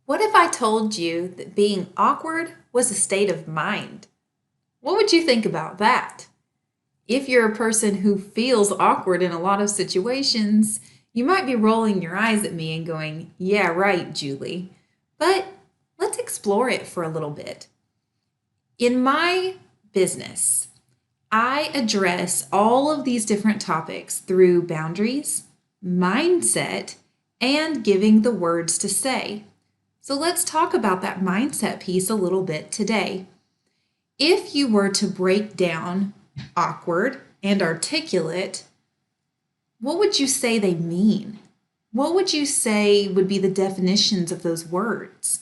What if I told you that being awkward was a state of mind? What would you think about that? If you're a person who feels awkward in a lot of situations, you might be rolling your eyes at me and going, "Yeah, right, Julie." But let's explore it for a little bit. In my business, I address all of these different topics through boundaries, mindset, and giving the words to say. So let's talk about that mindset piece a little bit today. If you were to break down awkward and articulate, what would you say they mean? What would you say would be the definitions of those words?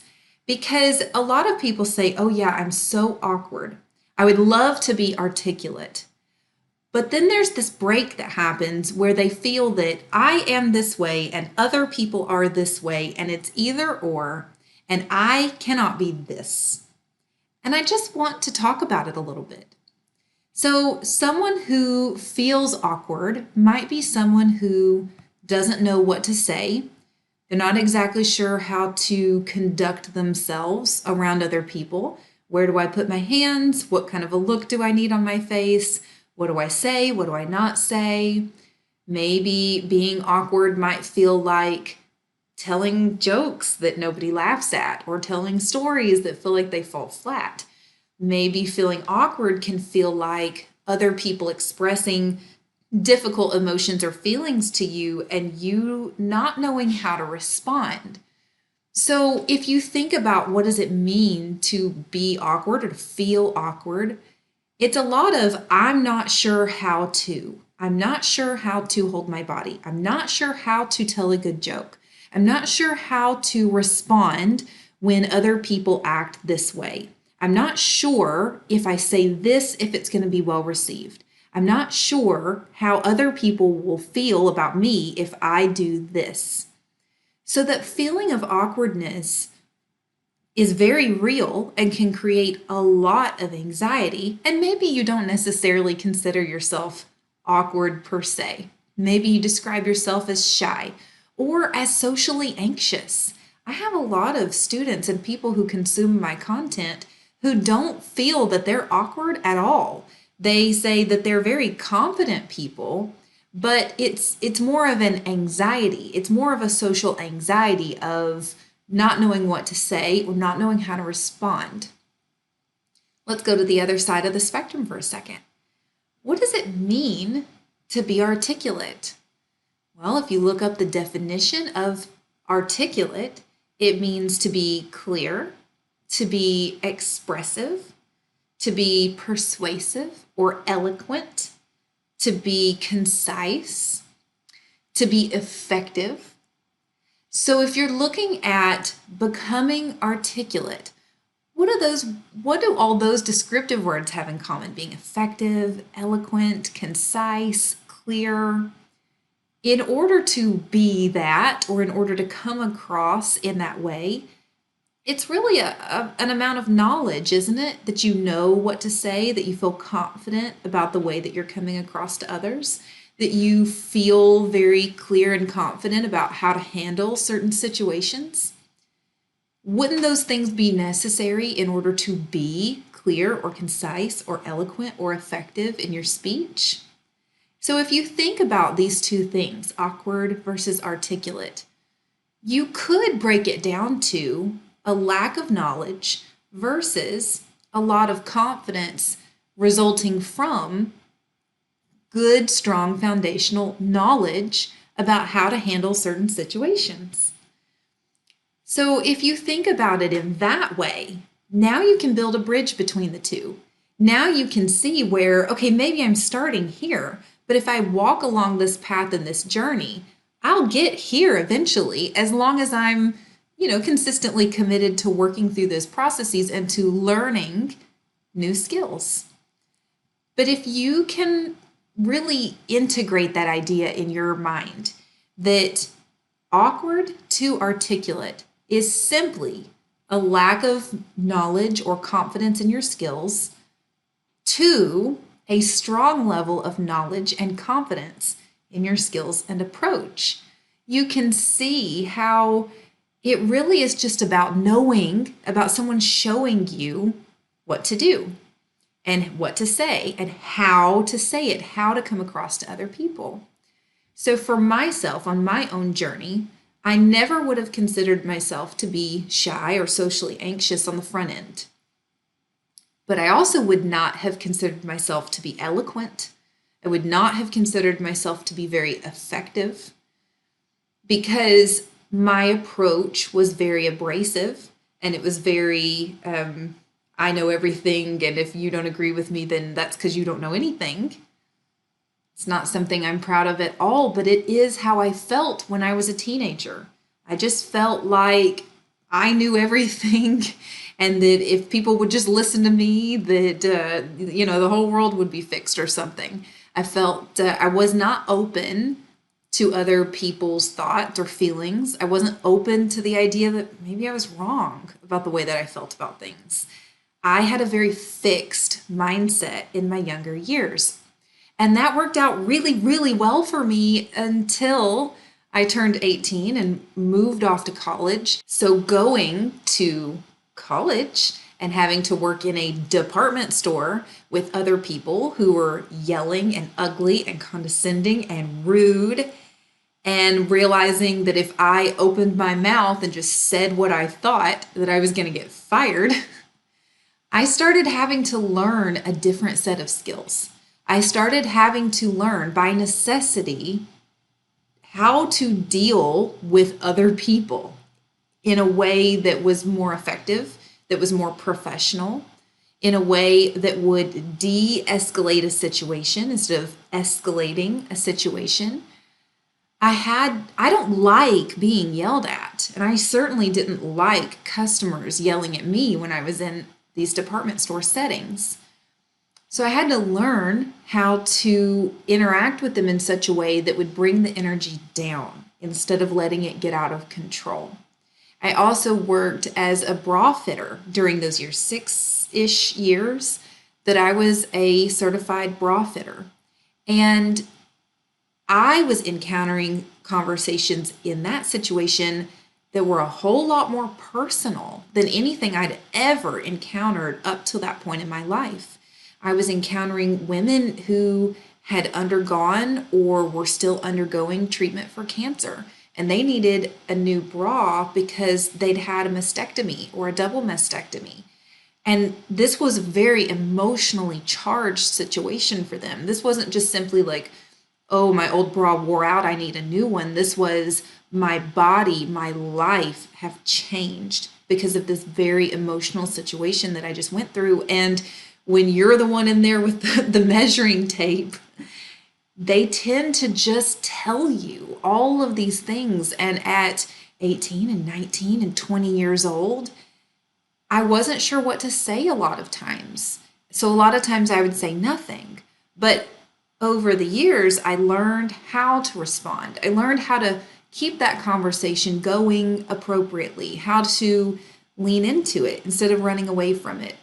Because a lot of people say, "Oh, yeah, I'm so awkward. I would love to be articulate." But then there's this break that happens where they feel that I am this way and other people are this way, and it's either or, and I cannot be this. And I just want to talk about it a little bit. So, someone who feels awkward might be someone who doesn't know what to say. They're not exactly sure how to conduct themselves around other people. Where do I put my hands? What kind of a look do I need on my face? What do I say? What do I not say? Maybe being awkward might feel like telling jokes that nobody laughs at or telling stories that feel like they fall flat. Maybe feeling awkward can feel like other people expressing difficult emotions or feelings to you and you not knowing how to respond. So if you think about what does it mean to be awkward or to feel awkward, it's a lot of I'm not sure how to. I'm not sure how to hold my body. I'm not sure how to tell a good joke. I'm not sure how to respond when other people act this way. I'm not sure if I say this, if it's going to be well received. I'm not sure how other people will feel about me if I do this. So that feeling of awkwardness is very real and can create a lot of anxiety. And maybe you don't necessarily consider yourself awkward per se. Maybe you describe yourself as shy or as socially anxious. I have a lot of students and people who consume my content who don't feel that they're awkward at all. They say that they're very confident people, but it's more of an anxiety. It's more of a social anxiety of not knowing what to say or not knowing how to respond. Let's go to the other side of the spectrum for a second. What does it mean to be articulate? Well, if you look up the definition of articulate, it means to be clear, to be expressive, to be persuasive or eloquent, to be concise, to be effective. So if you're looking at becoming articulate, what do all those descriptive words have in common? Being effective, eloquent, concise, clear. In order to be that, or in order to come across in that way, it's really an amount of knowledge, isn't it? That you know what to say, that you feel confident about the way that you're coming across to others, that you feel very clear and confident about how to handle certain situations. Wouldn't those things be necessary in order to be clear or concise or eloquent or effective in your speech? So if you think about these two things, awkward versus articulate, you could break it down to a lack of knowledge versus a lot of confidence resulting from good, strong foundational knowledge about how to handle certain situations. So if you think about it in that way, now you can build a bridge between the two. Now you can see where, okay, maybe I'm starting here, but if I walk along this path and this journey, I'll get here eventually as long as I'm, consistently committed to working through those processes and to learning new skills. But if you can really integrate that idea in your mind that awkward to articulate is simply a lack of knowledge or confidence in your skills to a strong level of knowledge and confidence in your skills and approach. You can see how It really is just about knowing, about someone showing you what to do and what to say and how to say it, how to come across to other people. So for myself, on my own journey, I never would have considered myself to be shy or socially anxious on the front end. But I also would not have considered myself to be eloquent. I would not have considered myself to be very effective because my approach was very abrasive and it was very, I know everything, and if you don't agree with me, then that's because you don't know anything. It's not something I'm proud of at all, but it is how I felt when I was a teenager. I just felt like I knew everything and that if people would just listen to me, that, the whole world would be fixed or something. I felt I was not open to other people's thoughts or feelings. I wasn't open to the idea that maybe I was wrong about the way that I felt about things. I had a very fixed mindset in my younger years. And that worked out really, really well for me until I turned 18 and moved off to college. So going to college and having to work in a department store with other people who were yelling and ugly and condescending and rude, and realizing that if I opened my mouth and just said what I thought, that I was going to get fired, I started having to learn a different set of skills. I started having to learn by necessity how to deal with other people in a way that was more effective, that was more professional, in a way that would de-escalate a situation instead of escalating a situation. I don't like being yelled at, and I certainly didn't like customers yelling at me when I was in these department store settings. So I had to learn how to interact with them in such a way that would bring the energy down instead of letting it get out of control. I also worked as a bra fitter during those years, 6-ish years that I was a certified bra fitter. And I was encountering conversations in that situation that were a whole lot more personal than anything I'd ever encountered up till that point in my life. I was encountering women who had undergone or were still undergoing treatment for cancer, and they needed a new bra because they'd had a mastectomy or a double mastectomy. And this was a very emotionally charged situation for them. This wasn't just simply like, oh, my old bra wore out, I need a new one. This was my body, my life have changed because of this very emotional situation that I just went through. And when you're the one in there with the measuring tape, they tend to just tell you all of these things. And at 18 and 19 and 20 years old, I wasn't sure what to say a lot of times. So a lot of times I would say nothing. But over the years, I learned how to respond. I learned how to keep that conversation going appropriately, how to lean into it instead of running away from it,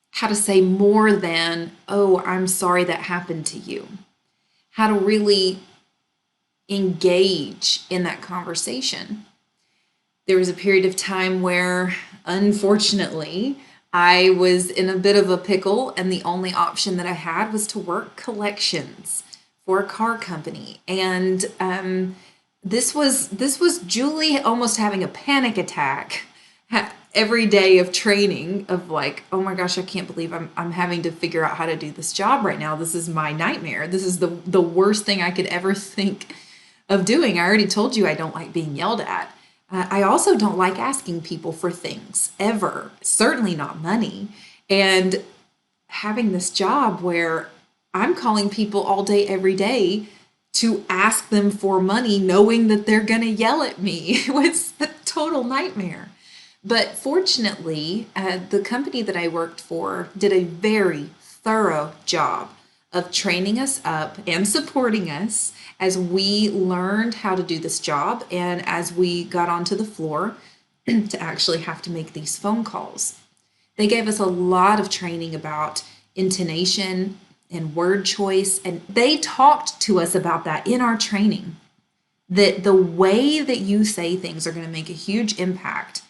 how to say more than, oh, I'm sorry that happened to you, how to really engage in that conversation. There was a period of time where, unfortunately, I was in a bit of a pickle, and the only option that I had was to work collections for a car company. And this was Julie almost having a panic attack every day of training of like, oh my gosh, I can't believe I'm having to figure out how to do this job right now. This is my nightmare. This is the worst thing I could ever think of doing. I already told you I don't like being yelled at. I also don't like asking people for things ever, certainly not money. And having this job where I'm calling people all day, every day to ask them for money, knowing that they're going to yell at me, it was a total nightmare. But fortunately, the company that I worked for did a very thorough job of training us up and supporting us as we learned how to do this job and as we got onto the floor to actually have to make these phone calls. They gave us a lot of training about intonation and word choice, and they talked to us about that in our training. that the way that you say things are going to make a huge impact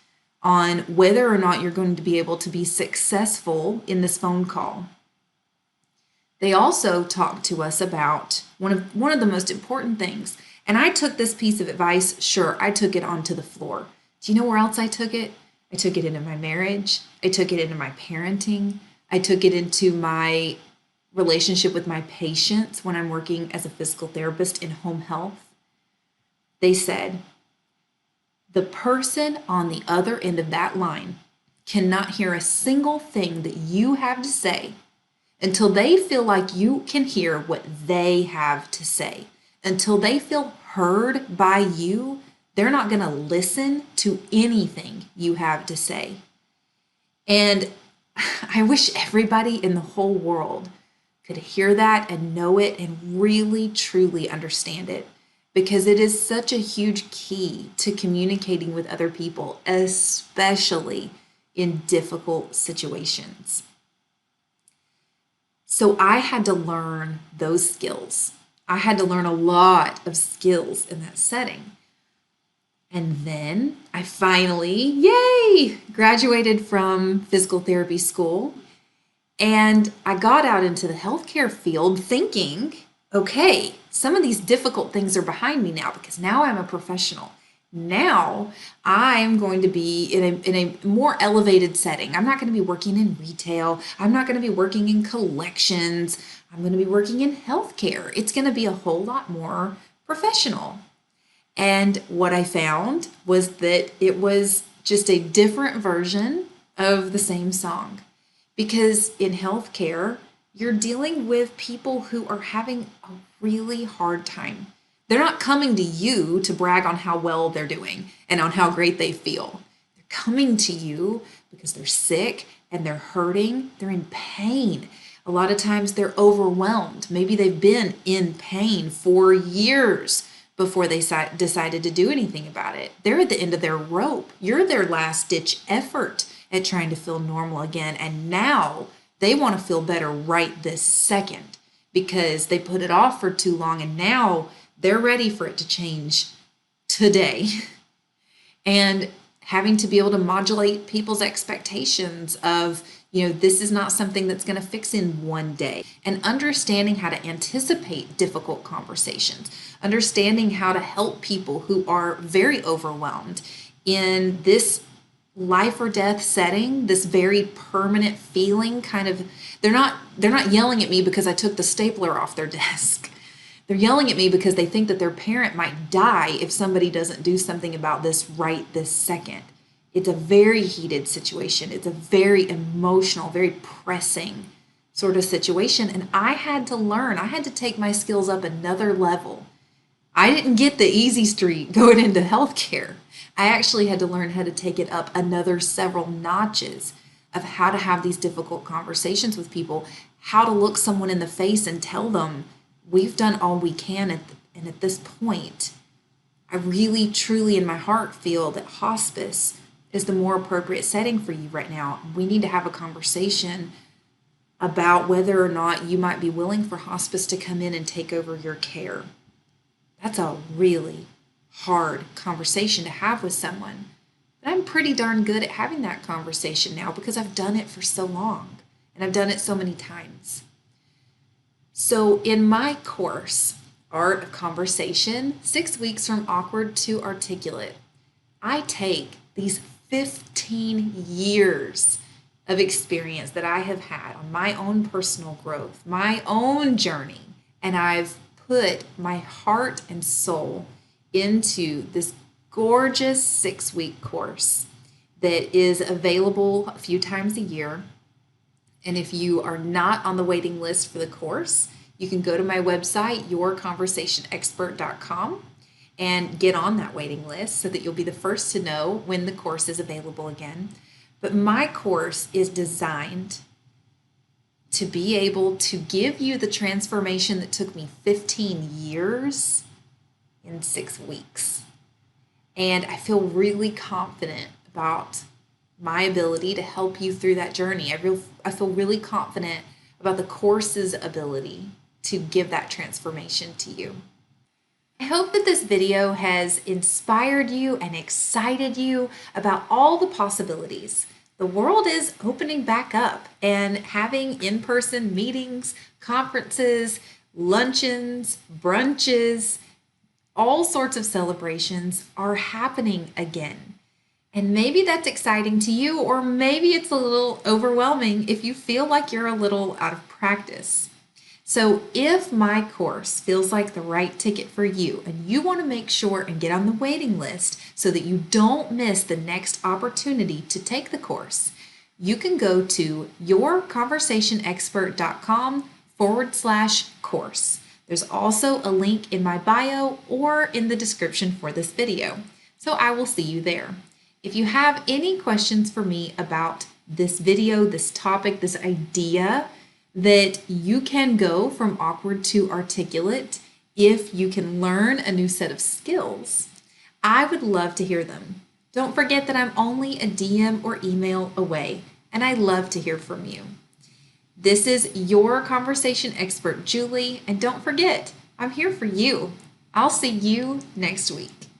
on whether or not you're going to be able to be successful in this phone call. They also talked to us about one of the most important things. And I took this piece of advice, sure, I took it onto the floor. Do you know where else I took it? I took it into my marriage. I took it into my parenting. I took it into my relationship with my patients when I'm working as a physical therapist in home health. They said, the person on the other end of that line cannot hear a single thing that you have to say until they feel like you can hear what they have to say. Until they feel heard by you, they're not going to listen to anything you have to say. And I wish everybody in the whole world could hear that and know it and really, truly understand it, because it is such a huge key to communicating with other people, especially in difficult situations. So I had to learn those skills. I had to learn a lot of skills in that setting. And then I finally, yay, graduated from physical therapy school. And I got out into the healthcare field thinking, okay, some of these difficult things are behind me now because now I'm a professional. Now I'm going to be in a more elevated setting. I'm not going to be working in retail. I'm not going to be working in collections. I'm going to be working in healthcare. It's going to be a whole lot more professional. And what I found was that it was just a different version of the same song. Because in healthcare, you're dealing with people who are having a really hard time. They're not coming to you to brag on how well they're doing and on how great they feel. They're coming to you because they're sick and they're hurting, they're in pain. A lot of times they're overwhelmed. Maybe they've been in pain for years before they decided to do anything about it. They're at the end of their rope. You're their last ditch effort at trying to feel normal again. And now they want to feel better right this second because they put it off for too long, and now they're ready for it to change today. And having to be able to modulate people's expectations of, this is not something that's going to fix in one day. And understanding how to anticipate difficult conversations, understanding how to help people who are very overwhelmed in this life or death setting, this very permanent feeling they're not yelling at me because I took the stapler off their desk. They're yelling at me because they think that their parent might die if somebody doesn't do something about this right this second. It's a very heated situation. It's a very emotional, very pressing sort of situation. And I had to take my skills up another level. I didn't get the easy street going into healthcare. I actually had to learn how to take it up another several notches of how to have these difficult conversations with people, how to look someone in the face and tell them, we've done all we can, and at this point, I really, truly in my heart feel that hospice is the more appropriate setting for you right now. We need to have a conversation about whether or not you might be willing for hospice to come in and take over your care. That's a really hard conversation to have with someone. But I'm pretty darn good at having that conversation now because I've done it for so long and I've done it so many times. So in my course, Art of Conversation, 6 weeks from awkward to articulate, I take these 15 years of experience that I have had on my own personal growth, my own journey, and I've put my heart and soul into this gorgeous 6-week course that is available a few times a year. And if you are not on the waiting list for the course, you can go to my website, yourconversationexpert.com, and get on that waiting list so that you'll be the first to know when the course is available again. But my course is designed to be able to give you the transformation that took me 15 years in 6 weeks. And I feel really confident about my ability to help you through that journey. I feel really confident about the course's ability to give that transformation to you. I hope that this video has inspired you and excited you about all the possibilities. The world is opening back up, and having in-person meetings, conferences, luncheons, brunches, all sorts of celebrations are happening again. And maybe that's exciting to you, or maybe it's a little overwhelming if you feel like you're a little out of practice. So, if my course feels like the right ticket for you and you want to make sure and get on the waiting list so that you don't miss the next opportunity to take the course, you can go to yourconversationexpert.com/course. There's also a link in my bio or in the description for this video. So, I will see you there. If you have any questions for me about this video, this topic, this idea, that you can go from awkward to articulate if you can learn a new set of skills, I would love to hear them. Don't forget that I'm only a DM or email away, and I love to hear from you. This is your conversation expert, Julie, and don't forget, I'm here for you. I'll see you next week.